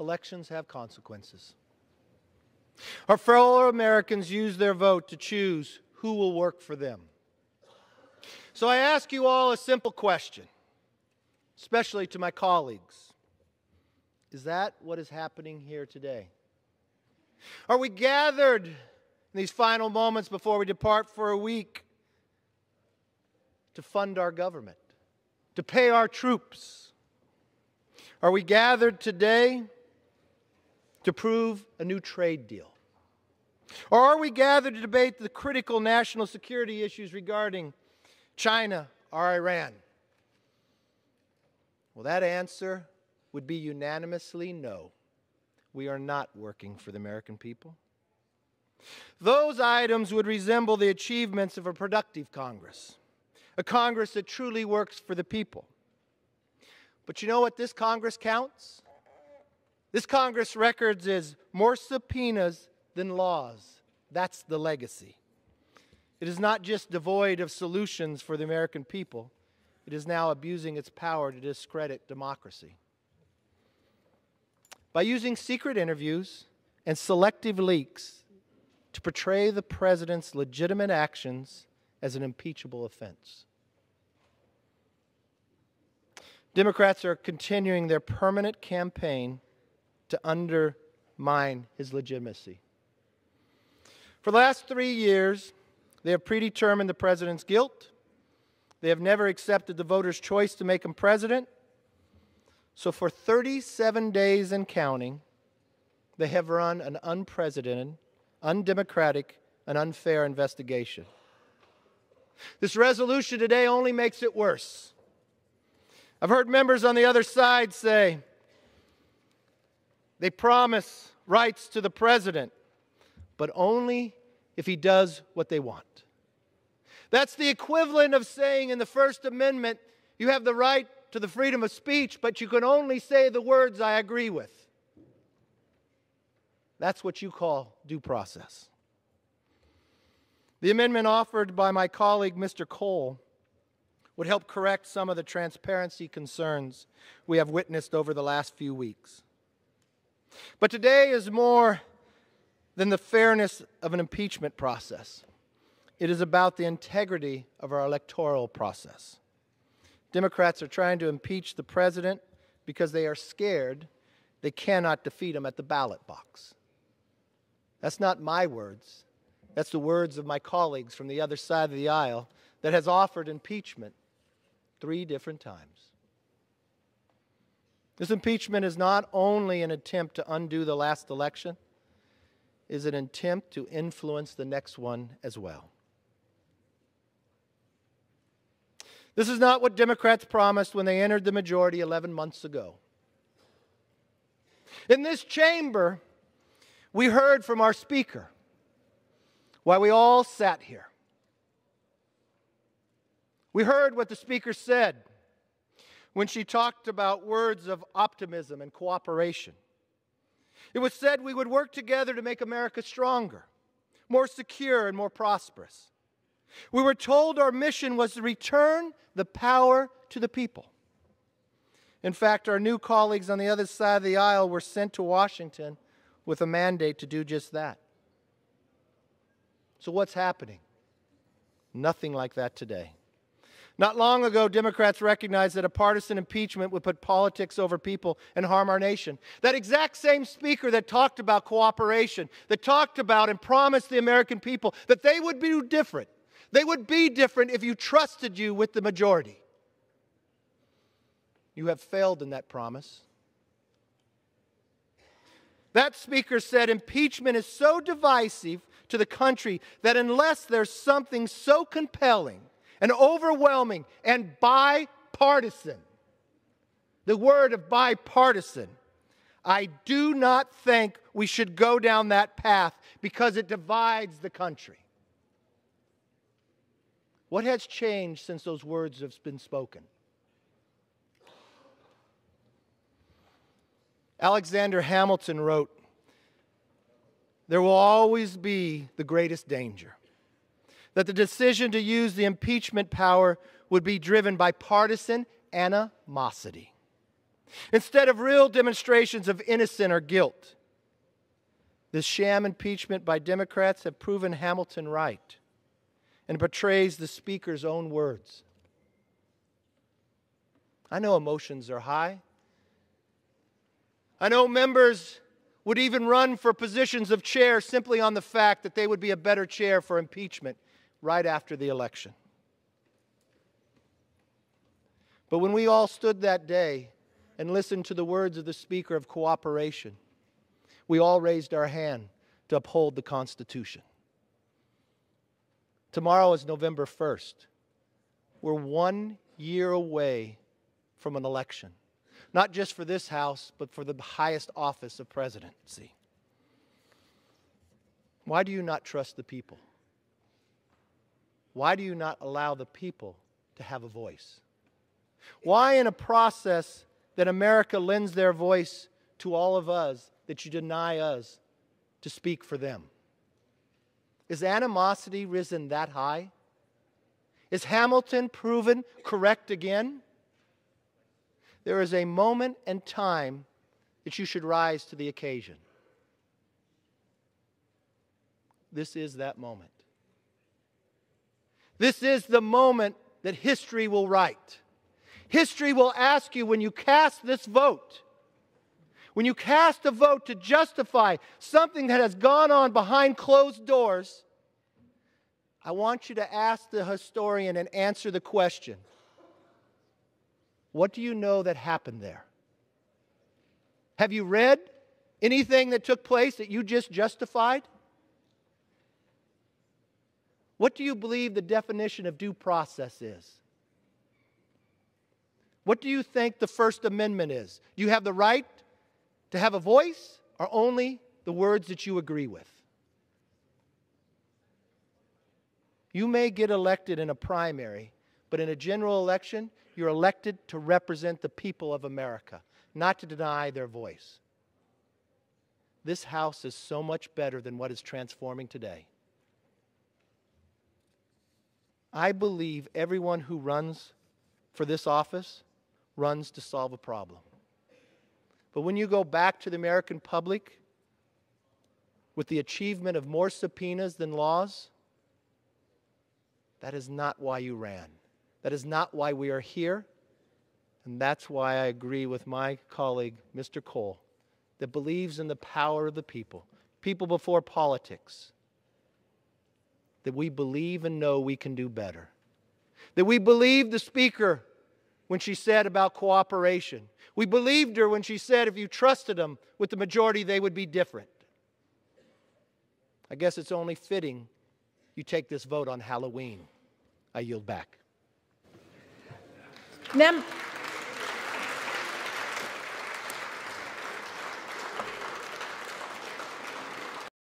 Elections have consequences. Our fellow Americans use their vote to choose who will work for them. So I ask you all a simple question, especially to my colleagues. Is that what is happening here today? Are we gathered in these final moments before we depart for a week to fund our government, to pay our troops? Are we gathered today to prove a new trade deal? Or are we gathered to debate the critical national security issues regarding China or Iran? Well, that answer would be unanimously no. We are not working for the American people. Those items would resemble the achievements of a productive Congress, a Congress that truly works for the people. But you know what this Congress counts? This Congress records is more subpoenas than laws. That's the legacy. It is not just devoid of solutions for the American people. It is now abusing its power to discredit democracy. By using secret interviews and selective leaks to portray the president's legitimate actions as an impeachable offense. Democrats are continuing their permanent campaign to undermine his legitimacy. For the last 3 years, they have predetermined the president's guilt. They have never accepted the voters' choice to make him president. So for 37 days and counting, they have run an unprecedented, undemocratic, and unfair investigation. This resolution today only makes it worse. I've heard members on the other side say they promise rights to the president, but only if he does what they want. That's the equivalent of saying in the First Amendment, you have the right to the freedom of speech, but you can only say the words I agree with. That's what you call due process. The amendment offered by my colleague, Mr. Cole, would help correct some of the transparency concerns we have witnessed over the last few weeks. But today is more than the fairness of an impeachment process. It is about the integrity of our electoral process. Democrats are trying to impeach the president because they are scared they cannot defeat him at the ballot box. That's not my words. That's the words of my colleagues from the other side of the aisle that has offered impeachment 3 different times. This impeachment is not only an attempt to undo the last election, it is an attempt to influence the next one as well. This is not what Democrats promised when they entered the majority 11 months ago. In this chamber, we heard from our speaker while we all sat here. We heard what the speaker said when she talked about words of optimism and cooperation. It was said we would work together to make America stronger, more secure, and more prosperous. We were told our mission was to return the power to the people. In fact, our new colleagues on the other side of the aisle were sent to Washington with a mandate to do just that. So what's happening? Nothing like that today. Not long ago, Democrats recognized that a partisan impeachment would put politics over people and harm our nation. That exact same speaker that talked about cooperation, that talked about and promised the American people that they would be different. They would be different if you trusted you with the majority. You have failed in that promise. That speaker said impeachment is so divisive to the country that unless there's something so compelling and overwhelming and bipartisan, the word of bipartisan, I do not think we should go down that path because it divides the country. What has changed since those words have been spoken? Alexander Hamilton wrote, "There will always be the greatest danger that the decision to use the impeachment power would be driven by partisan animosity. instead of real demonstrations of innocence or guilt. This sham impeachment by Democrats have proven Hamilton right, and betrays the Speaker's own words. I know emotions are high. I know members would even run for positions of chair simply on the fact that they would be a better chair for impeachment right after the election. But when we all stood that day and listened to the words of the Speaker of cooperation, we all raised our hand to uphold the Constitution. Tomorrow is November 1st. We're 1 year away from an election, not just for this House, but for the highest office of presidency. Why do you not trust the people? Why do you not allow the people to have a voice? Why, in a process that America lends their voice to all of us, that you deny us to speak for them? Is animosity risen that high? Is Hamilton proven correct again? There is a moment and time that you should rise to the occasion. This is that moment. This is the moment that history will write. History will ask you, when you cast this vote, when you cast a vote to justify something that has gone on behind closed doors, I want you to ask the historian and answer the question, what do you know that happened there? Have you read anything that took place that you just justified? What do you believe the definition of due process is? What do you think the First Amendment is? Do you have the right to have a voice, or only the words that you agree with? You may get elected in a primary, but in a general election, you're elected to represent the people of America, not to deny their voice. This House is so much better than what is transforming today. I believe everyone who runs for this office runs to solve a problem. But when you go back to the American public with the achievement of more subpoenas than laws, that is not why you ran. That is not why we are here. And that's why I agree with my colleague, Mr. Cole, that believes in the power of the people, people before politics, that we believe and know we can do better. That we believe the Speaker when she said about cooperation. We believed her when she said if you trusted them with the majority, they would be different. I guess it's only fitting you take this vote on Halloween. I yield back.